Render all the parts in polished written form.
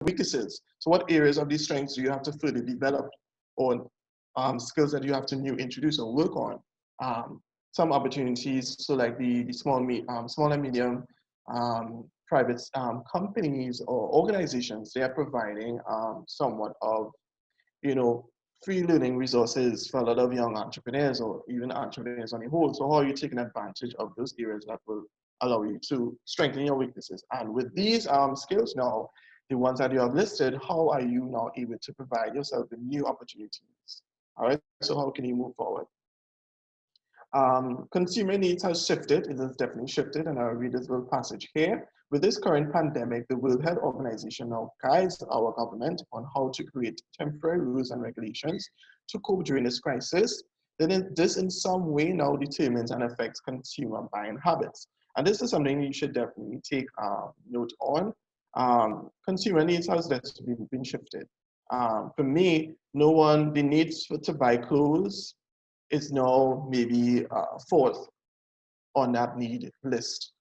weaknesses. So what areas of these strengths do you have to further develop, or skills that you have to new introduce or work on? Some opportunities, so like the small and medium private companies or organizations, they are providing somewhat of, free learning resources for a lot of young entrepreneurs or even entrepreneurs on the whole. So how are you taking advantage of those areas that will allow you to strengthen your weaknesses? And with these skills now, the ones that you have listed, how are you now able to provide yourself with new opportunities? All right, so how can you move forward? Consumer needs has shifted. It has definitely shifted, and I'll read this little passage here. With this current pandemic, the World Health Organization now guides our government on how to create temporary rules and regulations to cope during this crisis. Then this in some way now determines and affects consumer buying habits. And this is something you should definitely take note on. Consumer needs has definitely been shifted. For me, the needs to buy clothes is now maybe fourth on that need list,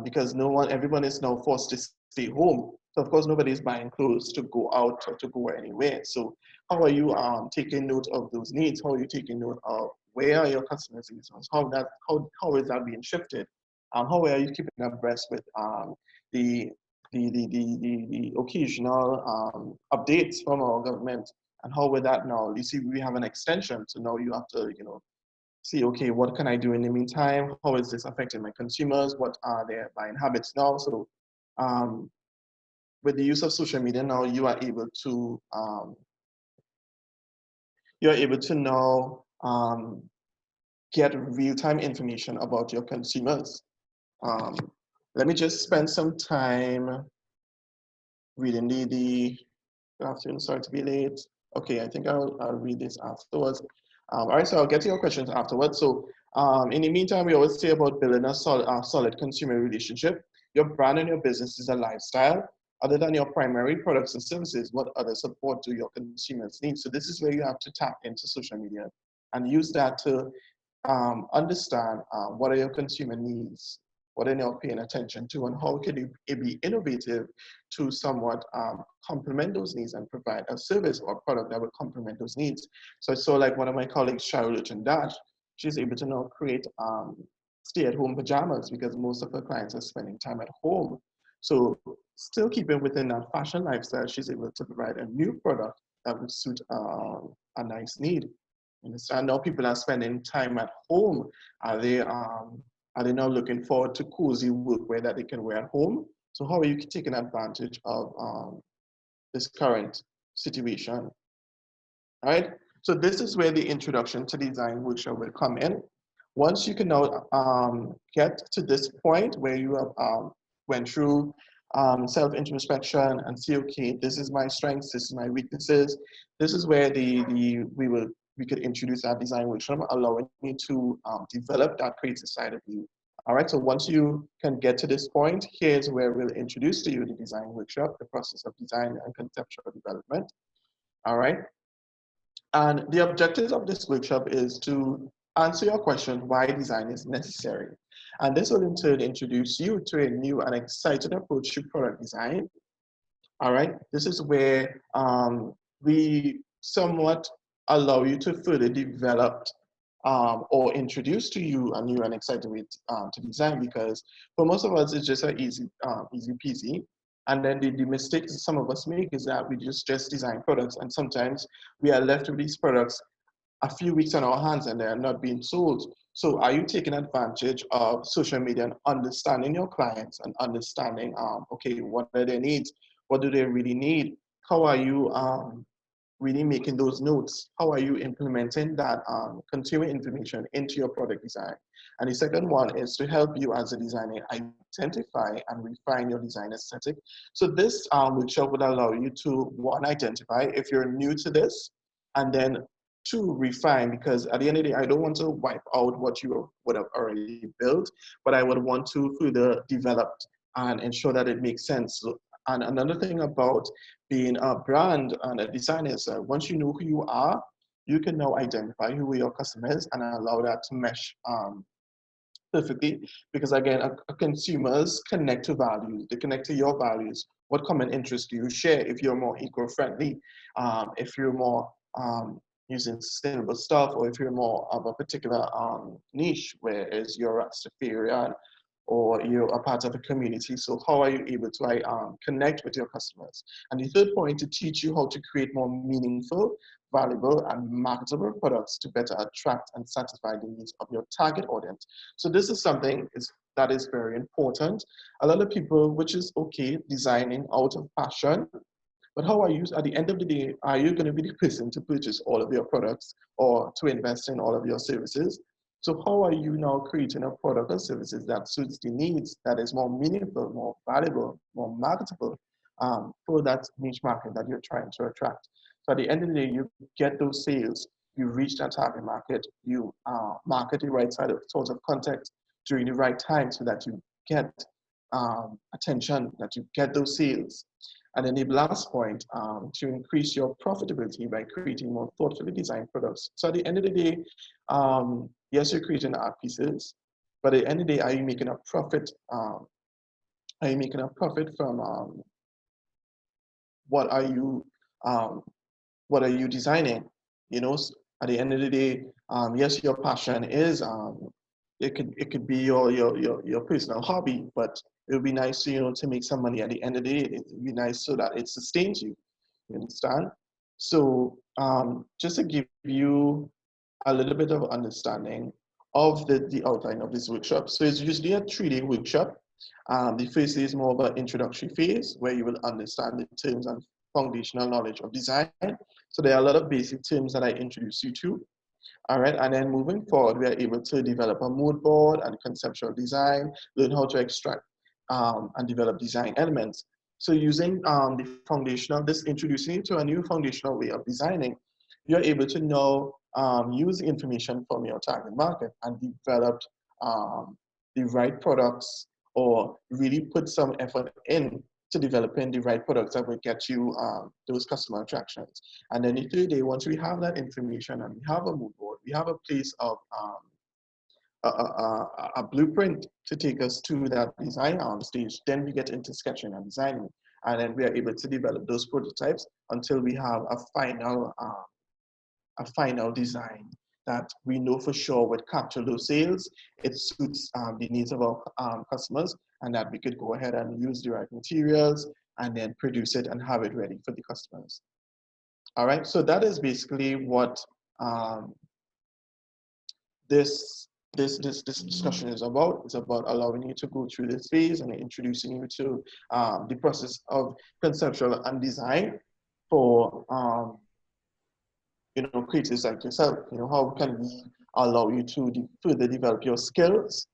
because everyone is now forced to stay home. So of course nobody is buying clothes to go out or to go anywhere. So how are you taking note of those needs? How are you taking note of where are your customers' needs? How is that being shifted? How are you keeping abreast with the the occasional updates from our government? And how with that now, you see, we have an extension. So now you have to, see, okay, what can I do in the meantime? How is this affecting my consumers? What are their buying habits now? So um, with the use of social media now, you are able to now get real-time information about your consumers. Um, Let me just spend some time reading good afternoon, sorry to be late. Okay, I think I'll read this afterwards. All right, so I'll get to your questions afterwards. So in the meantime, we always say about building a solid consumer relationship. Your brand and your business is a lifestyle. Other than your primary products and services, what other support do your consumers need? So this is where you have to tap into social media and use that to understand what are your consumer needs, what are you paying attention to, and how can you be innovative to somewhat complement those needs and provide a service or product that will complement those needs. So I saw like one of my colleagues, Charlotte and Dash, she's able to now create stay-at-home pajamas because most of her clients are spending time at home. So still keeping within that fashion lifestyle, she's able to provide a new product that would suit a nice need. You understand? Now people are spending time at home. Are they now looking forward to cozy workwear that they can wear at home? So how are you taking advantage of this current situation? All right. So this is where the introduction to design workshop will come in. Once you can now get to this point where you have went through self-introspection and see, okay, this is my strengths, this is my weaknesses. This is where we could introduce our design workshop, allowing you to develop that creative side of you. All right, so once you can get to this point, here's where we'll introduce to you the design workshop, the process of design and conceptual development. All right, and the objectives of this workshop is to answer your question why design is necessary. And this will in turn introduce you to a new and exciting approach to product design. All right, this is where we somewhat allow you to further develop or introduce to you a new and exciting way to design, because for most of us, it's just an easy peasy. And then the mistakes some of us make is that we just design products, and sometimes we are left with these products a few weeks on our hands and they're not being sold. So are you taking advantage of social media and understanding your clients and understanding, okay, what are their needs? What do they really need? How are you really making those notes? How are you implementing that consumer information into your product design? And the second one is to help you as a designer identify and refine your design aesthetic. So this workshop would allow you to, one, identify if you're new to this, and then two, refine, because at the end of the day, I don't want to wipe out what you would have already built, but I would want to further develop and ensure that it makes sense. So, and another thing about being a brand and a designer is that once you know who you are, you can now identify who your customers and allow that to mesh perfectly. Because again, consumers connect to values. They connect to your values what common interests do you share? If you're more eco-friendly, if you're more using sustainable stuff, or if you're more of a particular niche, whereas you're a Rastafarian or you're a part of a community. So how are you able to connect with your customers? And the third point, to teach you how to create more meaningful, valuable, and marketable products to better attract and satisfy the needs of your target audience. So this is something that is very important. A lot of people, which is okay, designing out of passion, but how are you, at the end of the day, are you going to be the person to purchase all of your products or to invest in all of your services? So how are you now creating a product or services that suits the needs, that is more meaningful, more valuable, more marketable for that niche market that you're trying to attract? So at the end of the day, you get those sales, you reach that target market, you market the right sort of context during the right time so that you get attention, that you get those sales. And then the last point, to increase your profitability by creating more thoughtfully designed products. So at the end of the day, yes, you're creating art pieces, but at the end of the day, are you making a profit? Are you making a profit from what are you designing? You know, at the end of the day, yes, your passion is it could be your personal hobby, but it would be nice to, to make some money at the end of the day. It would be nice so that it sustains you. You understand? So just to give you a little bit of understanding of the outline of this workshop. So it's usually a 3-day workshop. The first day is more of an introductory phase where you will understand the terms and foundational knowledge of design. So there are a lot of basic terms that I introduce you to. All right, and then moving forward, we are able to develop a mood board and conceptual design, learn how to extract and develop design elements. So using the foundational, this introducing you to a new foundational way of designing, you're able to now use information from your target market and develop the right products, or really put some effort in to developing the right products that will get you those customer attractions. And then the third day, once we have that information and we have a mood board, we have a place of a blueprint to take us to that design stage, then we get into sketching and designing. And then we are able to develop those prototypes until we have a final design that we know for sure would capture those sales. It suits the needs of our customers, and that we could go ahead and use the right materials and then produce it and have it ready for the customers. All right, so that is basically what this discussion is about. It's about allowing you to go through this phase and introducing you to the process of conceptual and design for creatives like yourself. How can we allow you to further develop your skills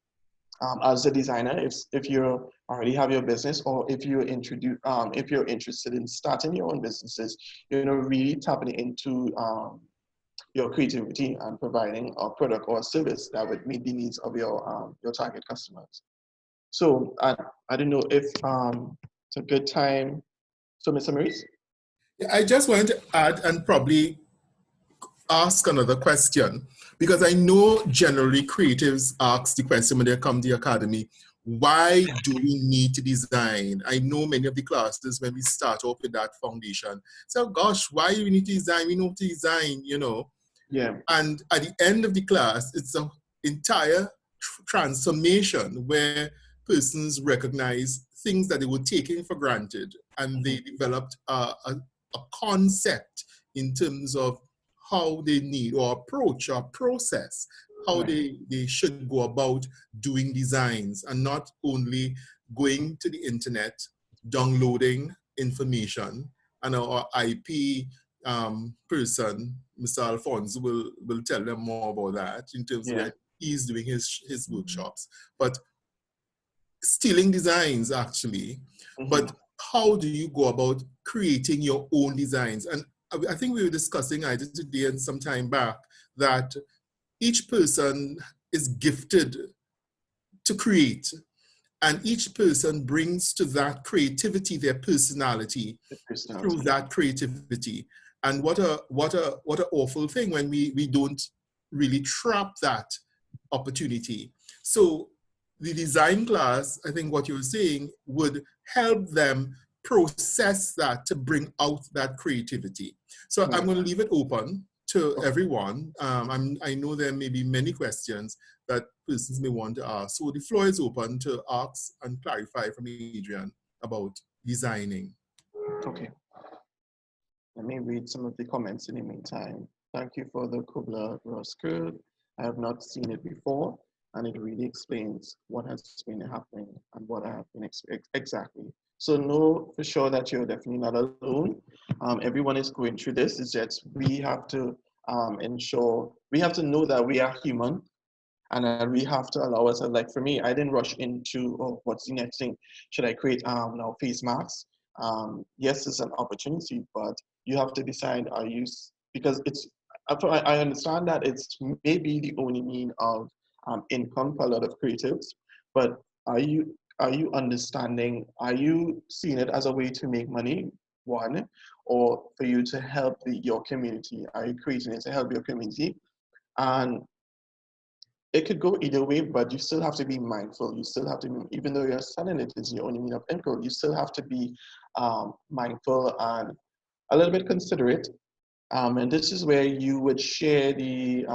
as a designer, if you already have your business, or if you're interested in starting your own businesses, really tapping into your creativity and providing a product or a service that would meet the needs of your target customers. So I don't know if it's a good time. So, Mr. Maurice? I just wanted to add and probably ask another question, because I know generally creatives ask the question when they come to the academy, why do we need to design? I know many of the classes, when we start off with that foundation, so gosh, why do we need to design? We know to design, Yeah. And at the end of the class, it's an entire transformation where persons recognize things that they were taking for granted, and they developed a concept in terms of how they need, or approach or process, how they should go about doing designs, and not only going to the internet, downloading information, and our IP person, Mr. Alphonse, will tell them more about that in terms of that he's doing his workshops. But stealing designs, actually. But how do you go about creating your own designs? And I think we were discussing either today and some time back that each person is gifted to create, and each person brings to that creativity their personality through that creativity. And what a awful thing when we don't really trap that opportunity. So the design class, I think what you're saying, would help them process that to bring out that creativity. So I'm going to leave it open to everyone. I know there may be many questions that persons may want to ask. So the floor is open to ask and clarify from Adrian about designing. Okay. Let me read some of the comments in the meantime. Thank you for the Kubler-Ross curve. I have not seen it before, and it really explains what has been happening and what I have been exactly. So know for sure that you're definitely not alone. Everyone is going through this. It's just we have to we have to know that we are human, and we have to allow ourselves, like for me, I didn't rush into, oh, what's the next thing? Should I create now face masks? Yes, it's an opportunity, but you have to decide, because I understand that it's maybe the only mean of income for a lot of creatives, but are you understanding, are you seeing it as a way to make money, one, or for you to help your community? Are you creating it to help your community? And it could go either way, but you still have to be mindful. You still have to be, even though you're selling it is your only mean of income, you still have to be mindful and a little bit considerate. And this is where you would share the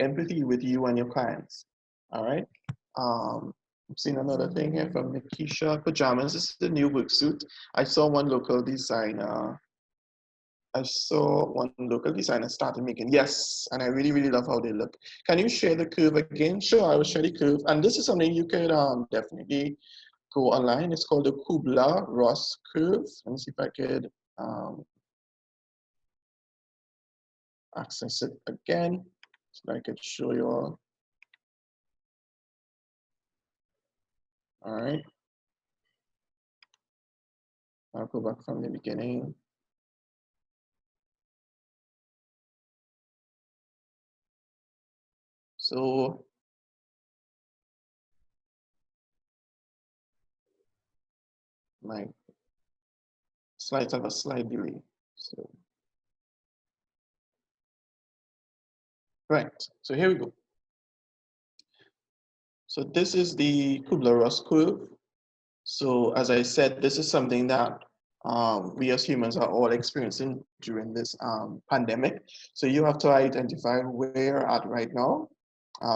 empathy with you and your clients. All right. I'm seeing another thing here from Nikisha. Pajamas. This is the new work suit. I saw one local designer started making. Yes, and I really, really love how they look. Can you share the curve again? Sure, I will share the curve. And this is something you could definitely go online. It's called the Kubler-Ross curve. Let me see if I could access it again so I could show you all. All right. I'll go back from the beginning. So my slides have a slight delay. So right. So here we go. So this is the Kubler-Ross curve. So as I said, this is something that we as humans are all experiencing during this pandemic. So you have to identify where you're at right now.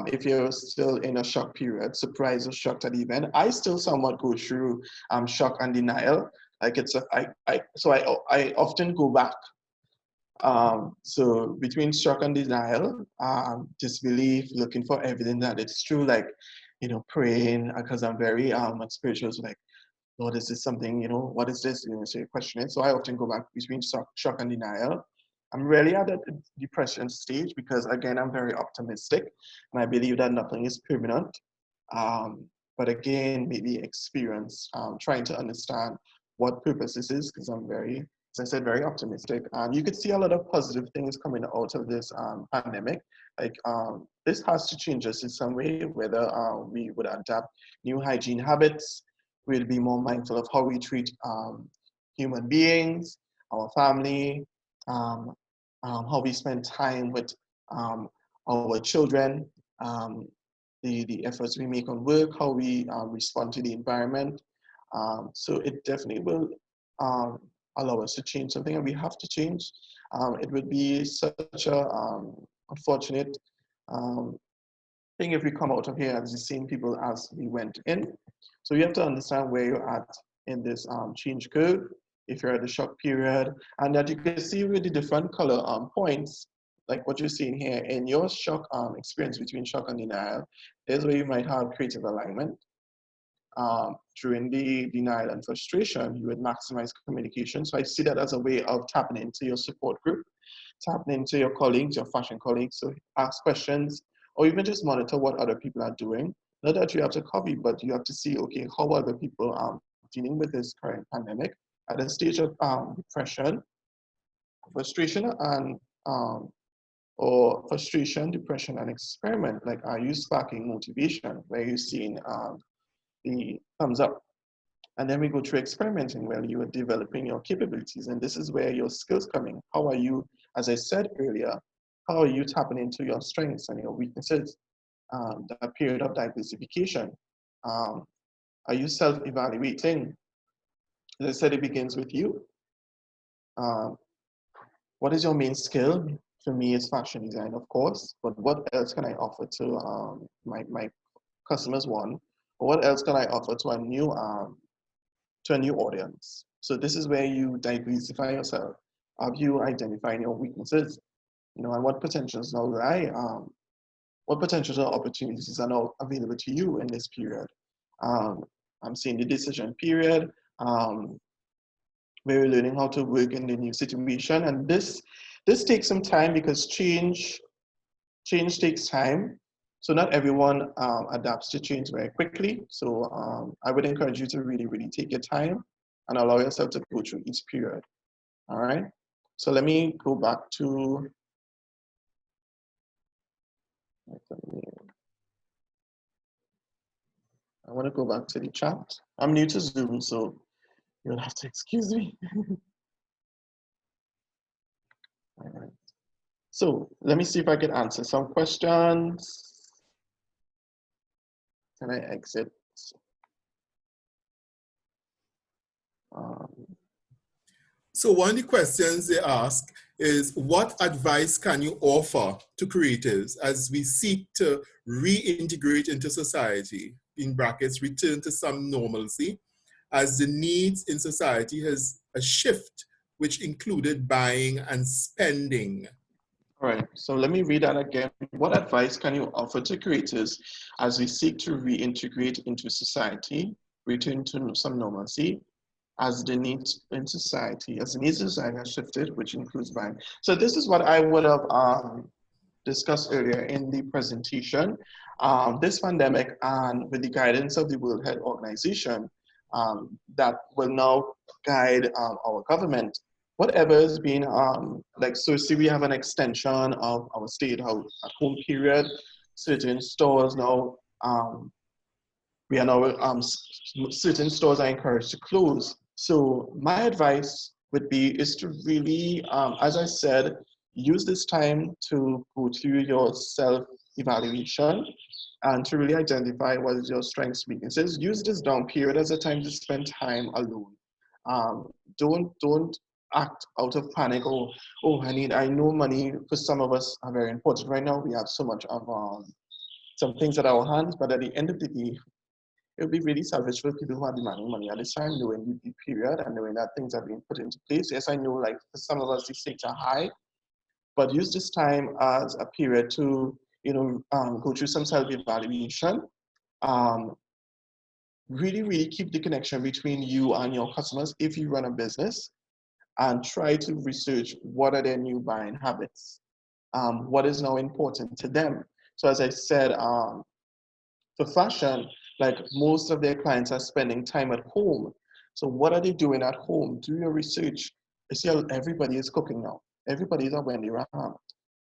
If you're still in a shock period, surprise or shocked at the event, I still somewhat go through shock and denial. Like I often go back. So between shock and denial, disbelief, looking for evidence that it's true, like, praying, because I'm very spiritual, so like, Lord, is this something, what is this? So you question it. So I often go back between shock and denial. I'm really at the depression stage because, again, I'm very optimistic and I believe that nothing is permanent. But again, maybe experience, trying to understand what purpose this is, because I'm very, as I said, very optimistic. You could see a lot of positive things coming out of this pandemic. Like this has to change us in some way, whether we would adapt new hygiene habits, we'll be more mindful of how we treat human beings, our family, how we spend time with our children, the efforts we make on work, how we respond to the environment. So it definitely will allow us to change something, and we have to change. It would be such a unfortunate thing if we come out of here as the same people as we went in. So you have to understand where you're at in this change curve, if you're at the shock period, and that you can see with the different color points, like what you're seeing here in your shock experience between shock and denial, is where you might have creative alignment. During the denial and frustration, you would maximize communication. So I see that as a way of tapping into your support group, tapping into your colleagues, your fashion colleagues. So ask questions, or even just monitor what other people are doing. Not that you have to copy, but you have to see, okay, how other people are dealing with this current pandemic at a stage of depression, frustration, and or frustration, depression, and experiment. Like, are you sparking motivation? Where you're seeing the thumbs up? And then we go through experimenting where you are developing your capabilities. And this is where your skills come in. How are you, as I said earlier, how are you tapping into your strengths and your weaknesses? That period of diversification. Are you self-evaluating? As I said, it begins with you. What is your main skill? For me, it's fashion design, of course, but what else can I offer to my customers, one? Or what else can I offer to a new audience? So this is where you diversify yourself. Have you identifying your weaknesses? You know, and what potentials now what potential opportunities are now available to you in this period? I'm seeing the decision period. Where we're learning how to work in the new situation, and this takes some time because change takes time. So not everyone adapts to change very quickly. So I would encourage you to really take your time and allow yourself to go through each period. All right. So let me go back to. I want to go back to the chat. I'm new to Zoom, so you'll have to excuse me. All right. So let me see if I can answer some questions. Can I exit? So one of the questions they ask is, what advice can you offer to creatives as we seek to reintegrate into society, in brackets, return to some normalcy, as the needs in society has a shift, which included buying and spending? All right, so let me read that again. What advice can you offer to creators as we seek to reintegrate into society, return to some normalcy, as the needs in society, as the needs of society has shifted, which includes buying? So this is what I would have discussed earlier in the presentation. This pandemic, and with the guidance of the World Health Organization, that will now guide our government. Whatever has been, like, so see, we have an extension of our stay-at-home period. Certain stores now, we are now, certain stores are encouraged to close. So my advice would be is to really, as I said, use this time to go through your self-evaluation and to really identify what is your strengths, weaknesses. Use this down period as a time to spend time alone. Don't act out of panic. Oh, I know money for some of us are very important right now. We have so much of some things at our hands, but at the end of the day, it would be really selfish for people who are demanding money at this time, knowing the period and knowing that things are being put into place. Yes, I know, like, for some of us, the stakes are high, but use this time as a period to, go through some self-evaluation. Really keep the connection between you and your customers if you run a business, and try to research what are their new buying habits, what is now important to them. So as I said, for fashion, like, most of their clients are spending time at home. So what are they doing at home? Do your research. You see how everybody is cooking now. Everybody is a Wendy Ram.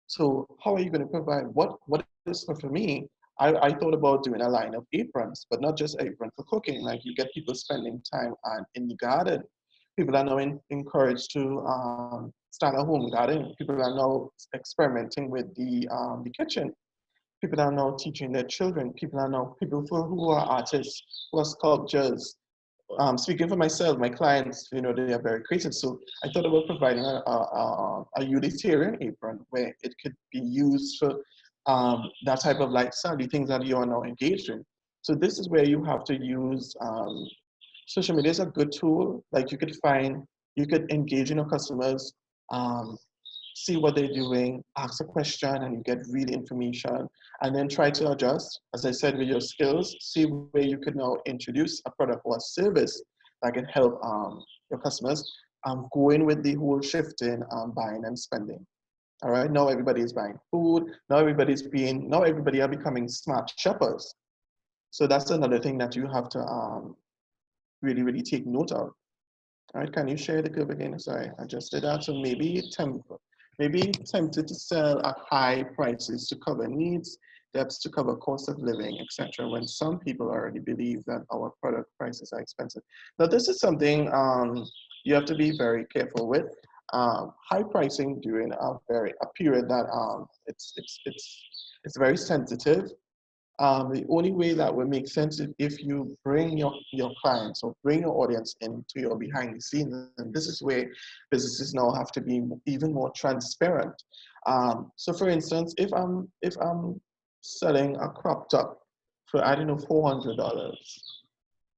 So how are you going to provide what is for me? I thought about doing a line of aprons, but not just apron for cooking. Like, you get people spending time in the garden. People are now encouraged to start a home garden. People are now experimenting with the kitchen. People are now teaching their children. People who are artists, who are sculptors. Speaking for myself, my clients, they are very creative. So I thought about providing a utilitarian apron where it could be used for that type of lifestyle, the things that you are now engaged in. So this is where you have to use social media is a good tool. Like, you could engage in your customers, see what they're doing, ask a question, and you get real information, and then try to adjust, as I said, with your skills, see where you could now introduce a product or a service that can help your customers go in with the whole shift in buying and spending. All right, now everybody is buying food, now everybody are becoming smart shoppers. So that's another thing that you have to really take note of. All right, can you share the curve again? Sorry, I just did that. So maybe tempted to sell at high prices to cover needs, debts to cover cost of living, etc. When some people already believe that our product prices are expensive. Now, this is something you have to be very careful with. High pricing during a period that it's very sensitive. The only way that would make sense is if you bring your clients or bring your audience into your behind the scenes. And this is where businesses now have to be even more transparent. So for instance, if I'm selling a crop top for, I don't know, $400,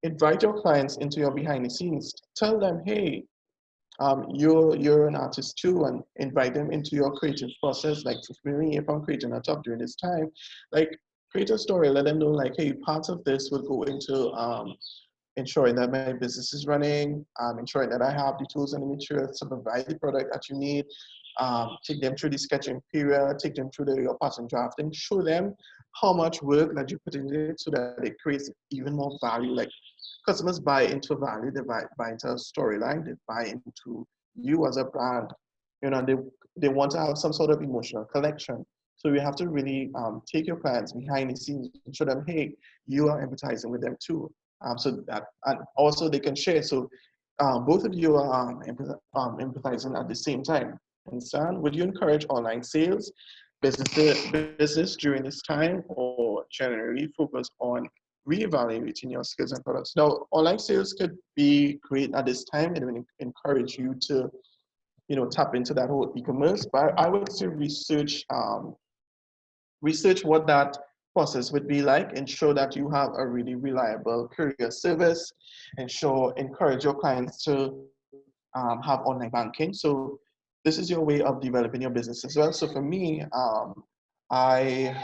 invite your clients into your behind the scenes. Tell them, hey, you're an artist too, and invite them into your creative process. Like for me, if I'm creating a top during this time, like create a story, let them know like, hey, part of this will go into ensuring that my business is running, ensuring that I have the tools and the materials to provide the product that you need. Take them through the sketching period, take them through your pattern drafting, show them how much work that you put into it so that it creates even more value. Like customers buy into value, they buy into a storyline, they buy into you as a brand. You know, they want to have some sort of emotional connection. So you have to really take your clients behind the scenes and show them, hey, you are empathizing with them too. So that, and also they can share. So both of you are empathizing at the same time. Understand? Would you encourage online sales, business during this time, or generally focus on reevaluating your skills and products? Now, online sales could be great at this time and will encourage you to, tap into that whole e-commerce. But I would say research what that process would be like, ensure that you have a really reliable courier service, encourage your clients to have online banking. So this is your way of developing your business as well. So for me, I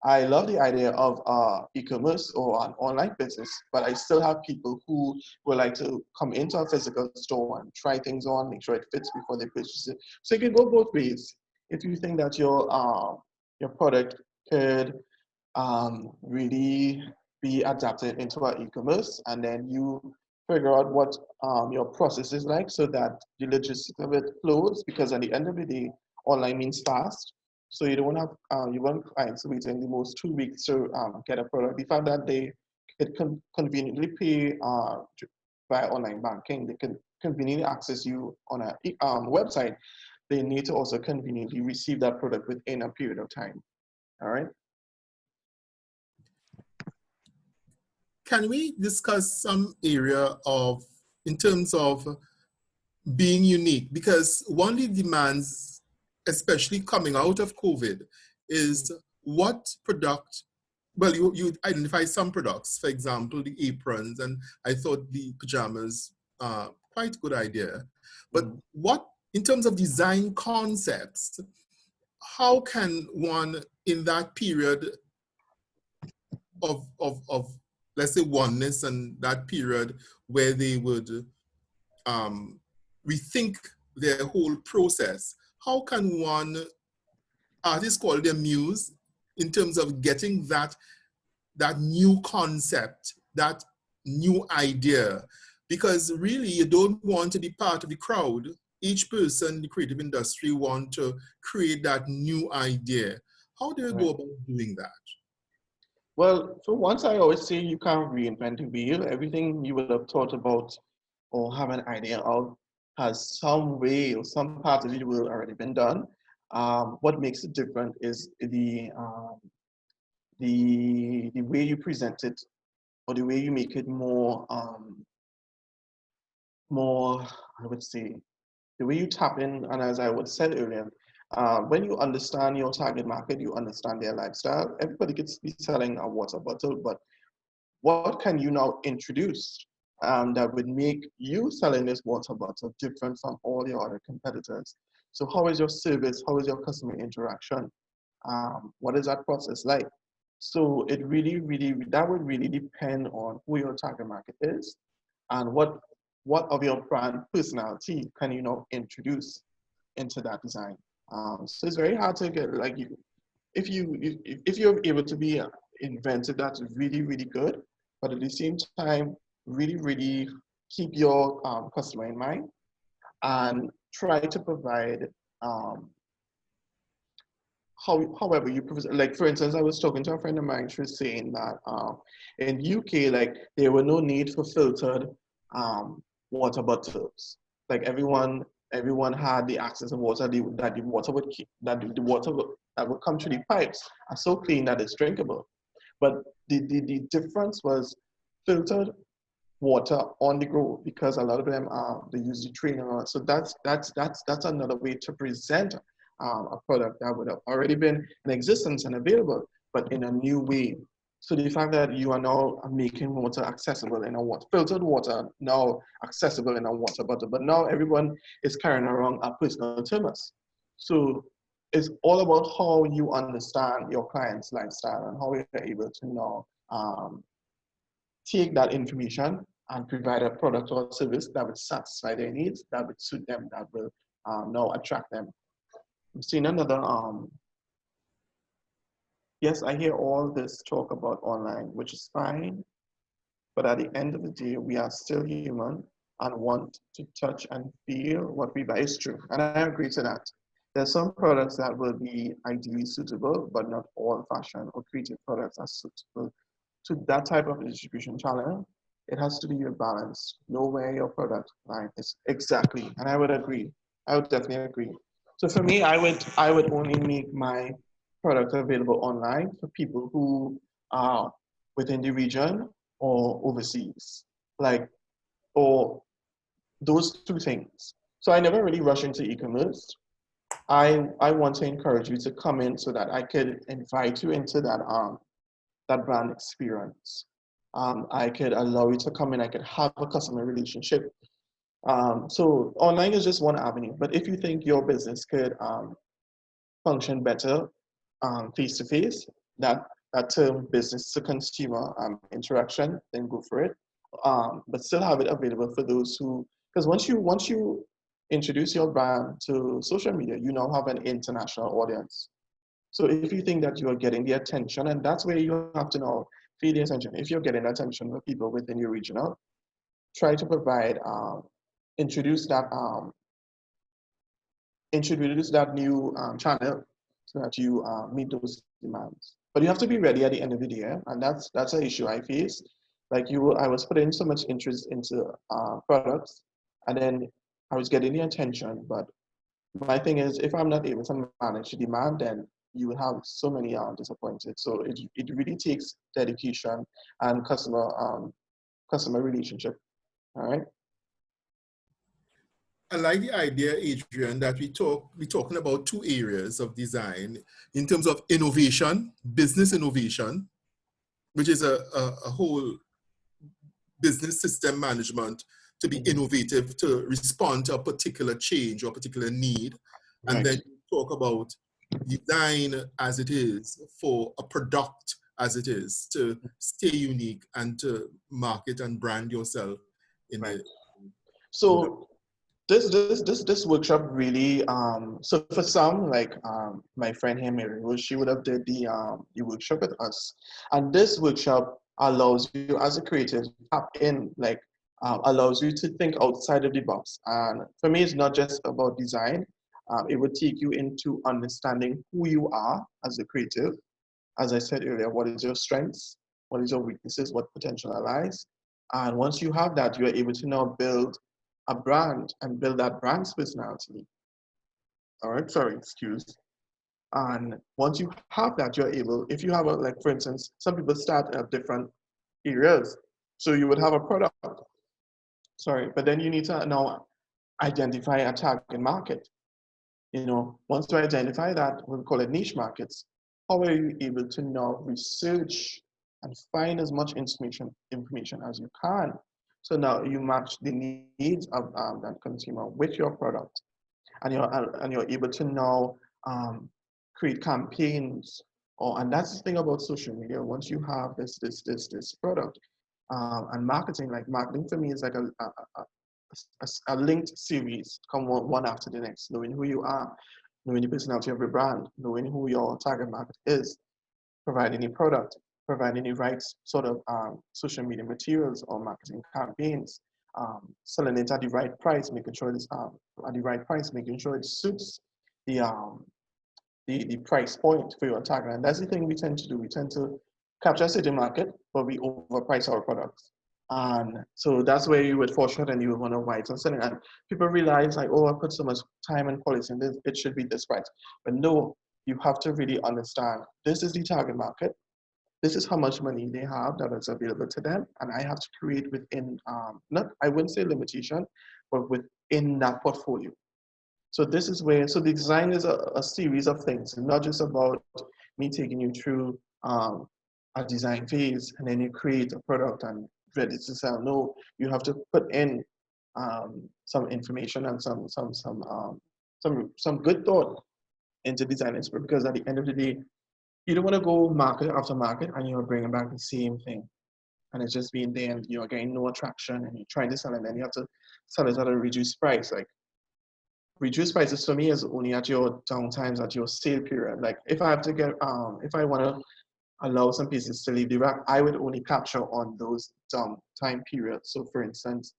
I love the idea of e-commerce or an online business, but I still have people who would like to come into a physical store and try things on, make sure it fits before they purchase it. So it can go both ways. If you think that your product could really be adapted into our e-commerce, and then you figure out what your process is like so that the logistics of it flows, because at the end of the day, online means fast. So you don't have you want clients waiting the most 2 weeks to get a product. The fact that they could conveniently pay via online banking, they can conveniently access you on a website. They need to also conveniently receive that product within a period of time. All right. Can we discuss some area of, in terms of being unique? Because one of the demands, especially coming out of COVID, is what product, well, you identify some products, for example, the aprons, and I thought the pajamas, quite a good idea. But what, in terms of design concepts, how can one in that period of let's say oneness, and that period where they would rethink their whole process, how can one artist call their muse in terms of getting that new concept, that new idea? Because really you don't want to be part of the crowd. Each person in the creative industry want to create that new idea. How do you go about doing that? Well, for once, I always say you can't reinvent the wheel. Everything you would have thought about or have an idea of has some way or some part of it will already been done. What makes it different is the way you present it, or the way you make it more, I would say, the way you tap in. And as I would said earlier, when you understand your target market, you understand their lifestyle. Everybody could be selling a water bottle, but what can you now introduce that would make you selling this water bottle different from all your other competitors? So how is your service? How is your customer interaction? What is that process like? So it really, really, that would really depend on who your target market is and what of your brand personality can you now introduce into that design. So it's very hard to get, like, if you're able to be inventive, that's really, really good. But at the same time, really, really keep your customer in mind and try to provide however you present. Like, for instance, I was talking to a friend of mine. She was saying that in UK, like, there were no need for filtered water bottles. Like, everyone had the access of water, that the water would keep, that the water that would come through the pipes are so clean that it's drinkable. But the difference was filtered water on the go, because a lot of them they use the train and all that. So that's another way to present a product that would have already been in existence and available, but in a new way. So the fact that you are now making water accessible in a water, filtered water now accessible in a water bottle, but now everyone is carrying around a personal thermos. So it's all about how you understand your client's lifestyle and how you're able to now take that information and provide a product or service that would satisfy their needs, that would suit them, that will now attract them. I'm seeing another, yes, I hear all this talk about online, which is fine, but at the end of the day, we are still human and want to touch and feel what we buy. Is true, and I agree to that. There's some products that will be ideally suitable, but not all fashion or creative products are suitable to that type of distribution channel. It has to be a balance. Know where your product line is exactly, and I would agree. I would definitely agree. So for me, I would only make my product available online for people who are within the region or overseas, like, or those two things. So I never really rush into e-commerce. I want to encourage you to come in so that I could invite you into that brand experience. I could allow you to come in. I could have a customer relationship. So online is just one avenue. But if you think your business could function better face to face, that term business to consumer interaction, then go for it. But still have it available for those who, because once you introduce your brand to social media, you now have an international audience. So if you think that you are getting the attention, and that's where you have to now feed the attention. If you're getting attention for people within your regional, try to provide, introduce that, introduce that new channel so that you meet those demands. But you have to be ready at the end of the day, and that's an issue I face. Like I was putting so much interest into products, and then I was getting the attention. But my thing is, if I'm not able to manage the demand, then you will have so many disappointed. So it really takes dedication and customer relationship. All right. I like the idea, Adrian, that we're talking about two areas of design in terms of innovation, business innovation, which is a whole business system management to be innovative, to respond to a particular change or particular need. And Right. then talk about design as it is for a product as it is, to stay unique and to market and brand yourself in Right. the in the So this workshop really, so for some, like my friend here Mary, well, she would have did the workshop with us, and this workshop allows you as a creative to tap in, like allows you to think outside of the box. And for me, it's not just about design. It would take you into understanding who you are as a creative. As I said earlier, what is your strengths, what is your weaknesses, what potential lies. And once you have that, you're able to now build a brand and build that brand's personality. All right, sorry, excuse. And once you have that, you're able, if you have a, like for instance, some people start at different areas. So you would have a product, sorry, but then you need to now identify a target market. You know, once you identify that, we call it niche markets. How are you able to now research and find as much information as you can? So now you match the needs of that consumer with your product, and you're able to now create campaigns. And that's the thing about social media. Once you have this product and marketing, like marketing for me is like a linked series, come one after the next, knowing who you are, knowing the personality of your brand, knowing who your target market is, providing a product, providing the right sort of social media materials or marketing campaigns, selling it at the right price, making sure it's at the right price, making sure it suits the price point for your target. And that's the thing we tend to do. We tend to capture a certain market, but we overprice our products. And so that's where you would fall short and you would wonder why it's not selling. And people realize like, oh, I put so much time and quality in this, it should be this price. But no, you have to really understand this is the target market. this is how much money they have that is available to them, and I have to create within, not, I wouldn't say limitation, but within that portfolio. So this is where, so the design is a series of things, not just about me taking you through a design phase and then you create a product and ready to sell. No, you have to put in some information and some good thought into design expert, because at the end of the day, you don't want to go market after market and you're bringing back the same thing. And it's just being there and you're getting no attraction and you're trying to sell it and then you have to sell it at a reduced price. Like, reduced prices for me is only at your downtimes, at your sale period. Like if I have to get, if I want to allow some pieces to leave the rack, I would only capture on those time periods. So for instance,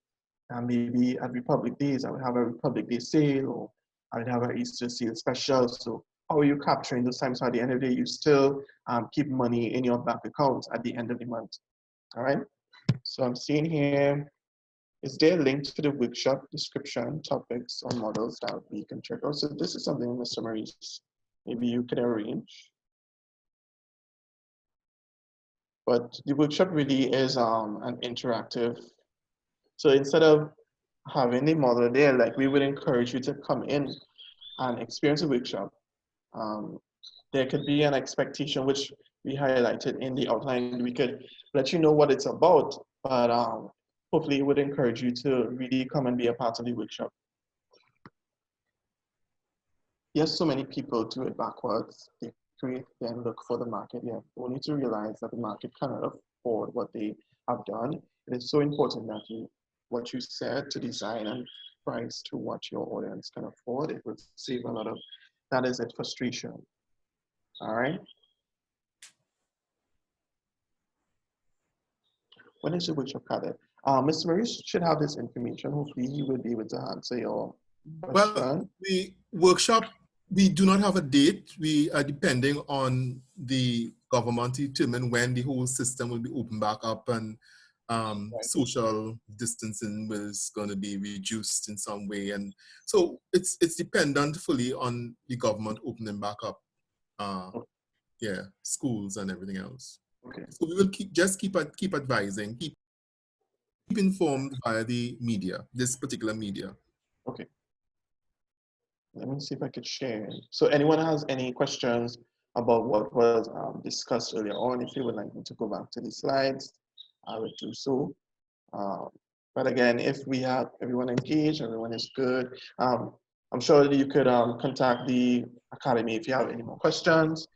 maybe at Republic Days, I would have a Republic Day sale, or I would have an Easter sale special. So how are you capturing those times? So at the end of the day, you still keep money in your bank account at the end of the month. All right. So I'm seeing here, is there a link to the workshop description, topics, or models that we can check out? So this is something, Mr. Maurice, maybe you can arrange. But the workshop really is an interactive. So instead of having the model there, like, we would encourage you to come in and experience a workshop. There could be an expectation, which we highlighted in the outline. We could let you know what it's about, but hopefully it would encourage you to really come and be a part of the workshop. Yes, so many people do it backwards. They create, then look for the market. Yeah, only to realize that the market cannot afford what they have done. It is so important that what you said to design and price to what your audience can afford. It would save a lot of, that is it, frustration. All right. When is your workshop credit? Mr. Maurice should have this information. Hopefully he will be able to answer your question. Well, the workshop, we do not have a date. We are depending on the government to determine when the whole system will be opened back up, and social distancing was going to be reduced in some way. And so it's dependent fully on the government opening back up, yeah, schools and everything else. Okay. So we will keep advising, keep informed via the media, this particular media. Okay. Let me see if I could share. So anyone has any questions about what was discussed earlier on? If you would like me to go back to the slides, I would do so. But again, if we have everyone engaged, everyone is good, I'm sure that you could contact the Academy if you have any more questions.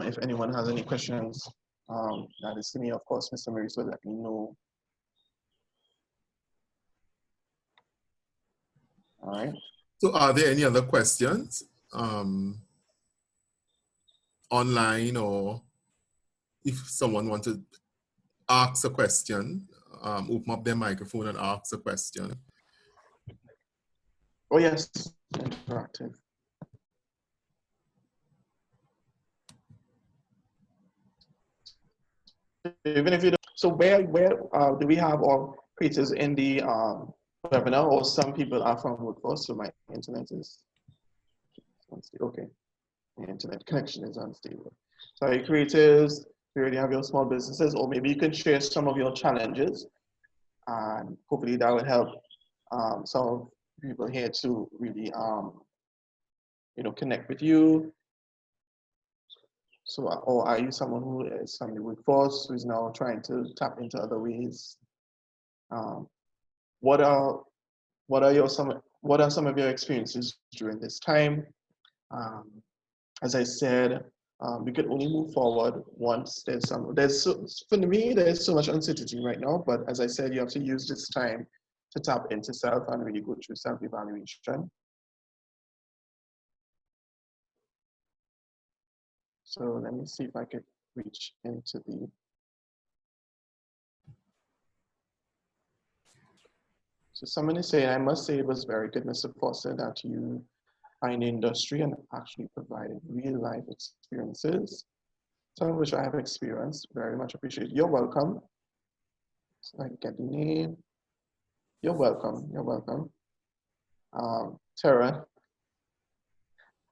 If anyone has any questions, that is to me, of course, Mr. Maurice will let me know. All right. So are there any other questions online, or if someone wants to ask a question, open up their microphone and ask a question? Oh yes, interactive. Even if you don't, so where do we have our creators in the webinar, or some people are from workforce, so my internet is unstable. Okay, the internet connection is unstable. So creators, you already have your small businesses, or maybe you can share some of your challenges, and hopefully that will help some people here to really connect with you. So, or are you someone who is from the workforce who is now trying to tap into other ways? What are some of your experiences during this time? As I said, we could only move forward once for me, there's so much uncertainty right now, but as I said, you have to use this time to tap into self and really go through self-evaluation. So let me see if I could reach into the. So someone is saying, I must say it was very good, Mr. Foster, that you are in the industry and actually provided real life experiences, some of which I have experienced. Very much appreciate. You're welcome. So I can get the name. You're welcome. You're welcome. Tara,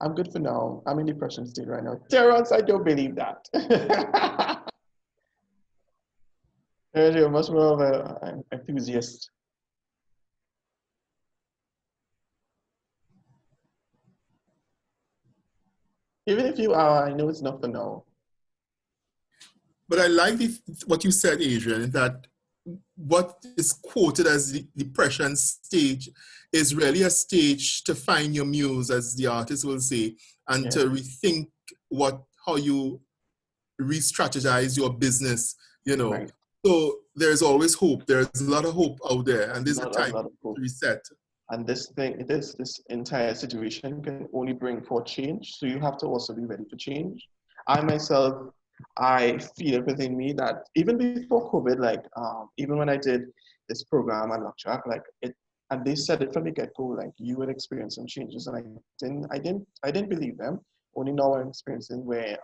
I'm good for now. I'm in depression state right now. Terrence, I don't believe that. You're much more of an enthusiast. Even if you are, I know it's not for now. But I like what you said, Adrian, that what is quoted as the depression stage is really a stage to find your muse, as the artist will say, and Yeah, to rethink how you re-strategize your business, you know. right. So there's always hope. There's a lot of hope out there, and there's a Not a time lot of to hope. reset. And this entire situation can only bring forth change. So you have to also be ready for change. I myself, I feel it within me that even before COVID, like even when I did this program at Lucktrack, like it, and they said it from the get-go, like you would experience some changes, and I didn't believe them. Only now I'm experiencing where,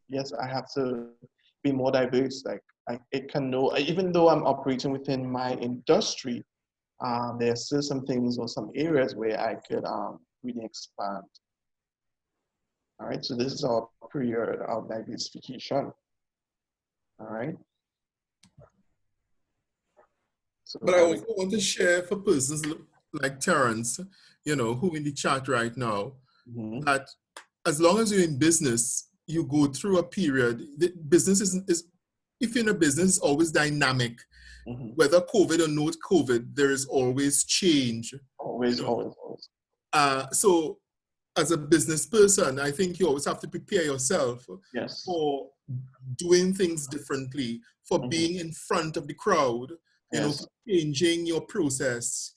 yes, I have to be more diverse. Like it can know, even though I'm operating within my industry, there's still some things or some areas where I could really expand. All right, so this is our period of diversification. All right, so But I I would. also want to share for persons like Terrence, who in the chat right now, Mhm, that as long as you're in business, you go through a period. The business is if you're in a business, it's always dynamic. mhm. Whether COVID or not COVID, there is always change. You Always, know, always, always. so as a business person, I think you always have to prepare yourself Yes. for doing things differently, for Mhm. being in front of the crowd, for Yes. changing your process,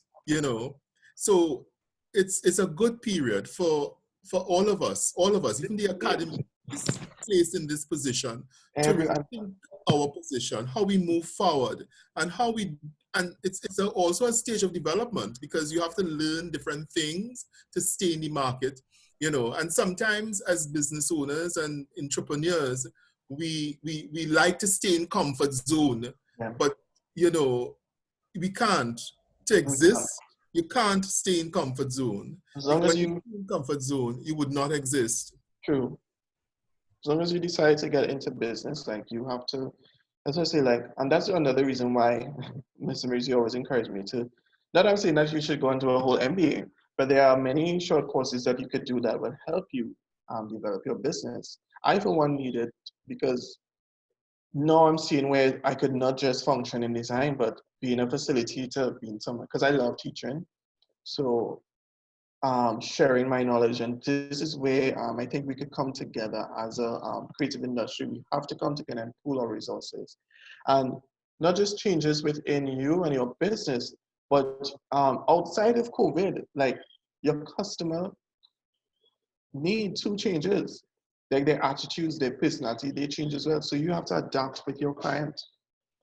So it's a good period for all of us, even the academy is placed in this position to Every. rethink our position, how we move forward, and it's also a stage of development because you have to learn different things to stay in the market, and sometimes as business owners and entrepreneurs, we like to stay in comfort zone, Yeah. but you know we can't. To We can't. exist, you can't stay in comfort zone. As If long as when you you. stay in comfort zone, you would not exist. True. As long as you decide to get into business, like you have to, that's what I say, like, and that's another reason why Mr. Maurice always encouraged me to, not I'm saying that you should go into a whole MBA, but there are many short courses that you could do that will help you develop your business. I, for one, need it because now I'm seeing where I could not just function in design, but being a facilitator, being someone, because I love teaching. So sharing my knowledge. And this is where I think we could come together as a creative industry. We have to come together and pool our resources. And not just changes within you and your business, but outside of COVID, like your customer need to changes. Like their attitudes, their personality, they change as well. So you have to adapt with your client.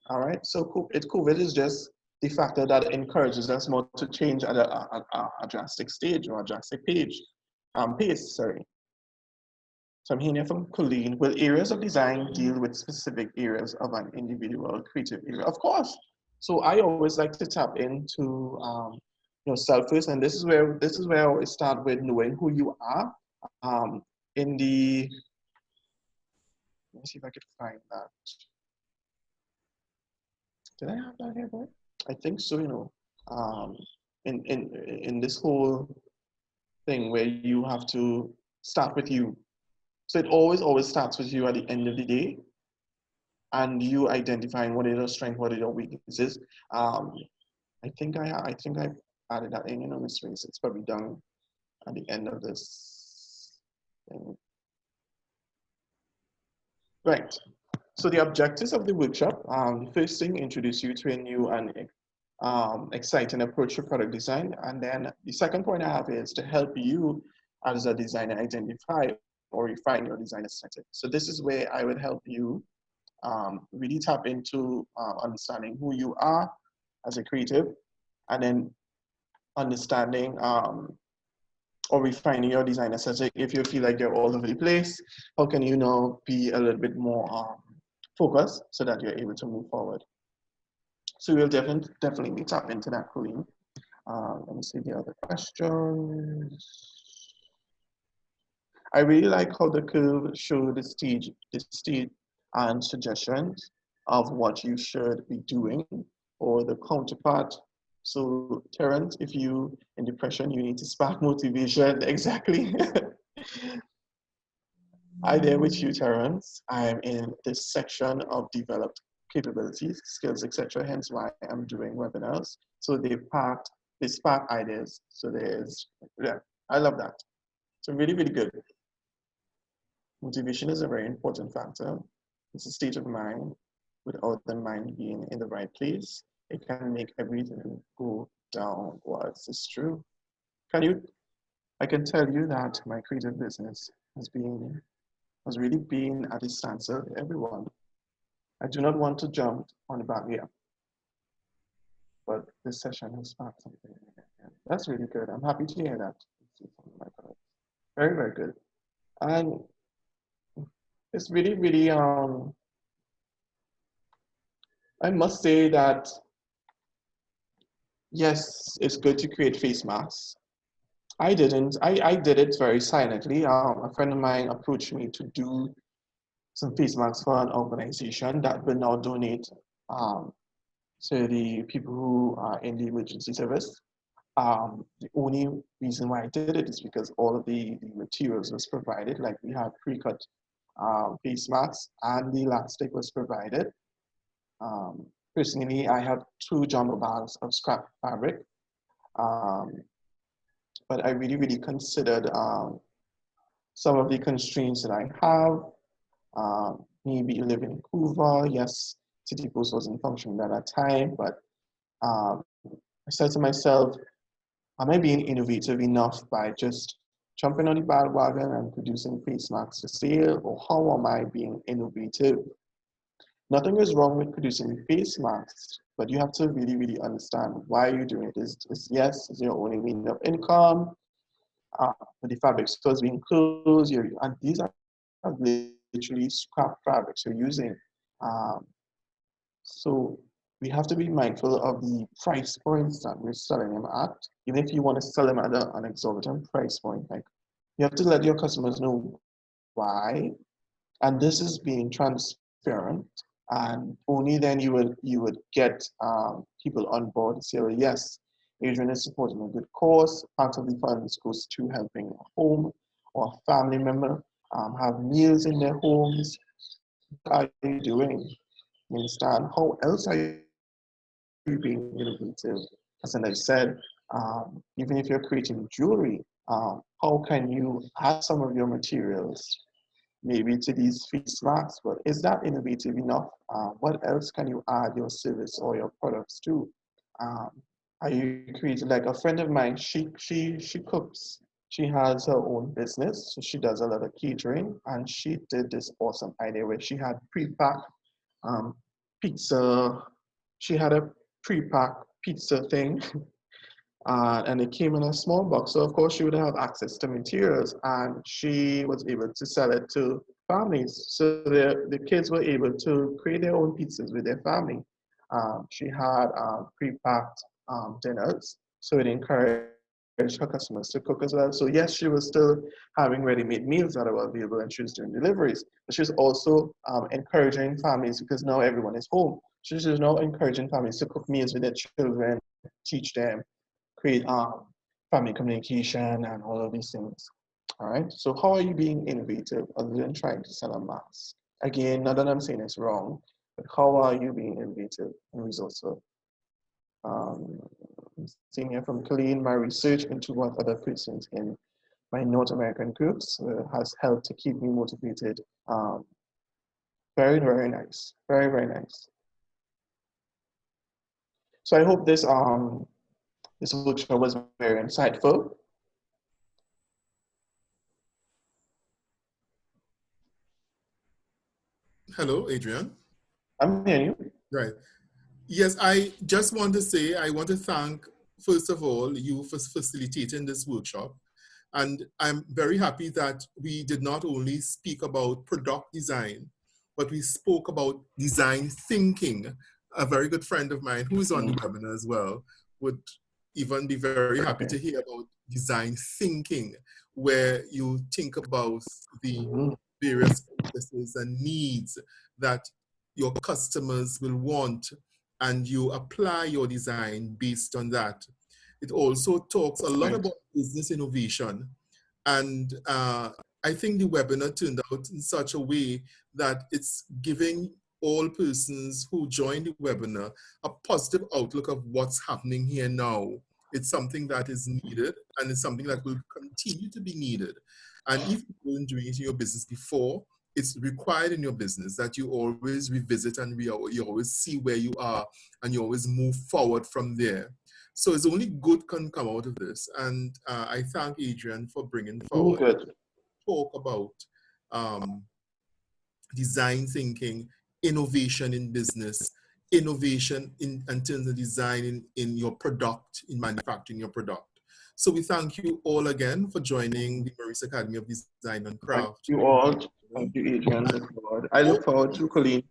All right. So COVID is just the factor that encourages us more to change at a drastic stage or a drastic pace. Sorry. So I'm hearing from Colleen. Will areas of design deal with specific areas of an individual creative area? Of course. So I always like to tap into self first, and this is where I always start with knowing who you are. Um, in the Let me see if I could find that. Did I have that here, boy? I think so, um, in this whole thing where you have to start with you. So it always starts with you at the end of the day, and you identifying what is your strength, what is your weaknesses. Um, I think I added that in this race. It's probably done at the end of this thing. Right. So the objectives of the workshop, the first thing, introduce you to a new and exciting approach to product design. And then the second point I have is to help you as a designer identify or refine your design aesthetic. So this is where I would help you really tap into understanding who you are as a creative, and then understanding or refining your design aesthetic. If you feel like you're all over the place, how can you now be a little bit more focused so that you're able to move forward? So we'll definitely tap into that, Colleen. Let me see the other questions. I really like how the curve showed the stage and suggestions. of what you should be doing or the counterpart. So Terrence, if you in depression, you need to spark motivation. Exactly. I there with you, Terrence. I'm in this section of developed capabilities, skills, etc. Hence why I'm doing webinars. So they spark ideas. So yeah, I love that. So really, really good. Motivation is a very important factor. It's a state of mind. Without the mind being in the right place, it can make everything go downwards. It's true. I can tell you that my creative business has really been at a standstill. Everyone, I do not want to jump on the barrier, but this session has sparked something. That's really good. I'm happy to hear that. Very, very good. And it's really, really, I must say that, yes, it's good to create face masks. I didn't, I did it very silently. A friend of mine approached me to do some face masks for an organization that will now donate to the people who are in the emergency service. The only reason why I did it is because all of the materials was provided, like we had pre-cut face masks and the elastic was provided. Personally, I have 2 jumbo bags of scrap fabric, um, but I really, really considered some of the constraints that I have. Maybe live in Vancouver, yes, City Post wasn't functioning at that time, but I said to myself, am I being innovative enough by just jumping on the bandwagon and producing face masks to sale, or how am I being innovative? Nothing is wrong with producing face masks, but you have to really, really understand why you're doing it. Yes, it's your only means of income, but the fabric stores being closed, and these are literally scrap fabrics you're using. Um, so we have to be mindful of the price points that we're selling them at. Even if you want to sell them at an exorbitant price point, like you have to let your customers know why, and this is being transparent. And only then you would get people on board to say, well, yes, Adrian is supporting a good cause. Part of the funds goes to helping a home or a family member have meals in their homes. What are you doing? You understand? How else are you being innovative? As I said, even if you're creating jewelry, how can you add some of your materials maybe to these face masks? But is that innovative enough? What else can you add your service or your products to? Um, are you creating, like a friend of mine, she cooks. She has her own business, so she does a lot of catering, and she did this awesome idea where she had pre-packed um, pizza. She had a pre-packed pizza thing, and it came in a small box. So of course she would have access to materials, and she was able to sell it to families. So the kids were able to create their own pizzas with their family. She had pre-packed dinners, so it encouraged her customers to cook as well. So yes, she was still having ready-made meals that were available, and she was doing deliveries. But she was also encouraging families, because now everyone is home. She was now encouraging families to cook meals with their children, teach them, create family communication and all of these things. All right. So how are you being innovative other than trying to sell a mask? Again, not that I'm saying it's wrong, but how are you being innovative and resourceful? Seeing here from Colleen, my research into what other persons in my North American groups has helped to keep me motivated. Very, very nice. Very, very nice. So I hope this workshop was very insightful. Hello, Adrian. I'm hearing you. Right. Yes, I just want to say, I want to thank, first of all, you for facilitating this workshop. And I'm very happy that we did not only speak about product design, but we spoke about design thinking. A very good friend of mine who is on the webinar as well would even be very happy to hear about design thinking, where you think about the various processes and needs that your customers will want, and you apply your design based on that. It also talks a lot about business innovation. And I think the webinar turned out in such a way that it's giving all persons who join the webinar a positive outlook of what's happening here now. It's something that is needed, and it's something that will continue to be needed. And if you weren't doing it in your business before, it's required in your business that you always revisit and you always see where you are, and you always move forward from there. So it's only good can come out of this. And I thank Adrian for bringing forward talk about design thinking, innovation in business, innovation in terms of design in your product, in manufacturing your product. So we thank you all again for joining the Maurice Academy of Design and Craft. Thank you all. Thank you, Adrian. I look forward to Colleen.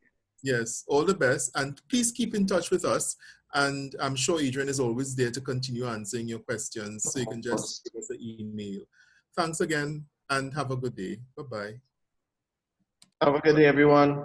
Yes, all the best. And please keep in touch with us. And I'm sure Adrian is always there to continue answering your questions. So you can just give us an email. Thanks again and have a good day. Bye-bye. Have a good day, everyone.